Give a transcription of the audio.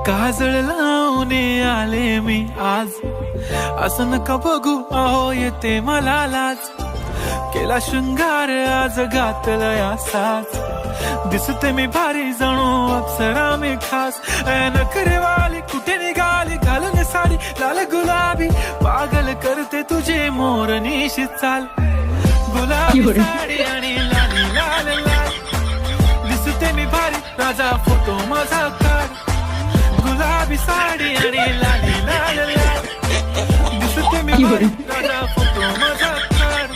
काजळ लावून आले मी आज, असं नका बघू अहो येते मला लाज. केला शृंगार आज घातला साज, दिसते मी भारी जणू अप्सरा मी खास. नखरेवाली कुठे निघाली घालून साडी लाल गुलाबी, पागल करते तुझे मोरनीशी चाल. गुलाबी साडी आणि लाली लाल लाल, दिसते मी भारी राजा फोटो माझा काढ. गुलाबी साडी आणि लाली लाल लाल, दिसते मी भारी राजा फोटो माझा काढ.